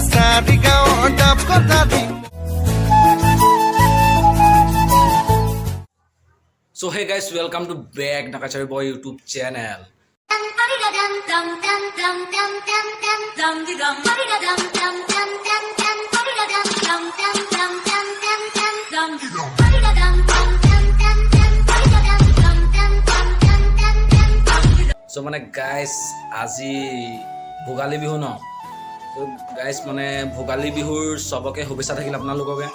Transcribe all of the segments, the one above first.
বিচাৰি গাঁৱৰ ডাব কথা দি So hey guys, welcome to back Nakachari Boy YouTube channel. So মানে guys, আজি ভোগালী বিহু ন। So guys মানে ভোগালী বিহুৰ সবকে শুভেচ্ছা থাকিল আপোনালোককে।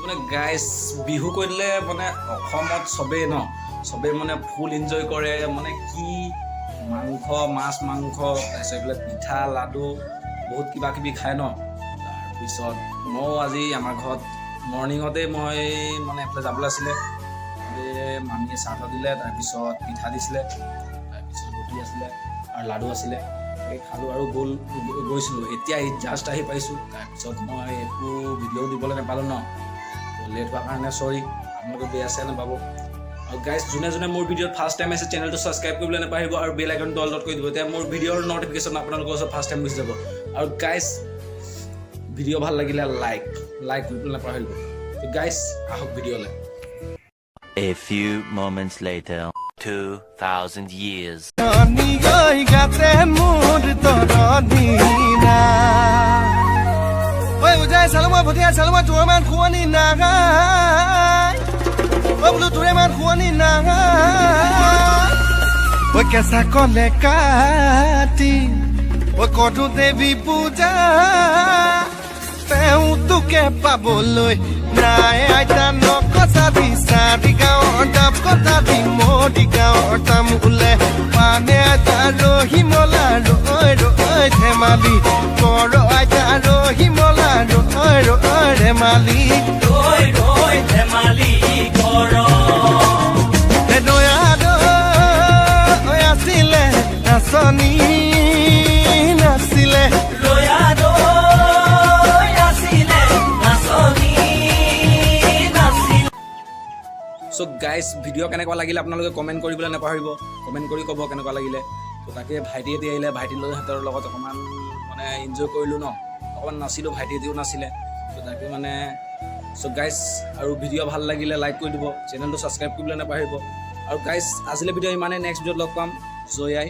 মানে গাইজ বিহু কৰিলে মানে অসমত চবেই ন চবেই মানে ফুল এনজয় কৰে মানে কি মাংস মাছ মাংস তাৰপিছত এইবিলাক পিঠা লাডু বহুত কিবা কিবি খায় ন তাৰপিছত মই আজি আমাৰ ঘৰত মৰ্ণিঙতে মই মানে এফালে যাবলৈ আছিলে মামীয়ে চাহ দিলে তাৰপিছত পিঠা দিছিলে তাৰপিছত ৰুটি আছিলে আৰু লাডু আছিলে এই খালোঁ আৰু গৈছিলোঁ এতিয়া জাষ্ট আহি পাইছোঁ তাৰপিছত মই একো ভিডিঅ' দিবলৈ নাপালোঁ ন লেট হোৱাৰ কাৰণে চৰি আপোনালোকে বেয়া চেয়া নাপাব আৰু গাইজ যোনে যোনে মোৰ ভিডিঅ'ত ফাৰ্ষ্ট টাইম আছে চেনেলটো ছাবস্ক্ৰাইব কৰিবলৈ নাপাহৰিব আৰু বেল আইকনটো অল কৰি দিব তেতিয়া মোৰ ভিডিঅ'ৰ ন'টিফিকেশ্যন আপোনালোকৰ ওচৰত ফাৰ্ষ্ট টাইম গুচি যাব আৰু গাইজ ভিডিঅ' ভাল লাগিলে লাইক কৰিবলৈ নাপাহৰিব গাইজ আহক ভিডিঅ'লৈ A few moments later 2000 years গৈ গাতে মোৰ তৰণিনা ঐ উজাই চালমা ভটিয়া চালমা তোৰ মান খুৱনি নাগাই ঐ বোলো তোৰে মান খুৱনি নাগাই ঐ কেঁচা কলে কাটি ঐ কটো দেৱী পূজা তেওঁ তোকে পাবলৈ নাই আইতা নকচা বিচাৰি গাঁৱৰ ডাব কথা দি মৰি গাঁৱৰ তামোলে পানে আইতা ৰহিমলা ৰৈ ৰৈ ধেমালি কৰ আইতা ৰহিমলা ৰৈ ৰৈ ধেমালি ৰৈ ৰৈ ধেমালি কৰ দয়া দৈ আছিলে নাচনি নাছিলে দয়া চ' গাইজ ভিডিঅ' কেনেকুৱা লাগিলে আপোনালোকে কমেণ্ট কৰিবলৈ নাপাহৰিব কমেণ্ট কৰি ক'ব কেনেকুৱা লাগিলে ত' তাকে ভাইটি এটি আহিলে ভাইটিহঁতৰ লগত অকণমান মানে এনজয় কৰিলোঁ ন অকণমান নাচিলোঁ ভাইটিহঁতেও নাছিলে ত' তাকে মানে চ' গাইজ আৰু ভিডিঅ' ভাল লাগিলে লাইক কৰি দিব চেনেলটো ছাবস্ক্ৰাইব কৰিবলৈ নাপাহৰিব আৰু গাইজ আজিলৈ ভিডিঅ' ইমানেই নেক্সট ভিডিঅ'ত লগ পাম জয় আই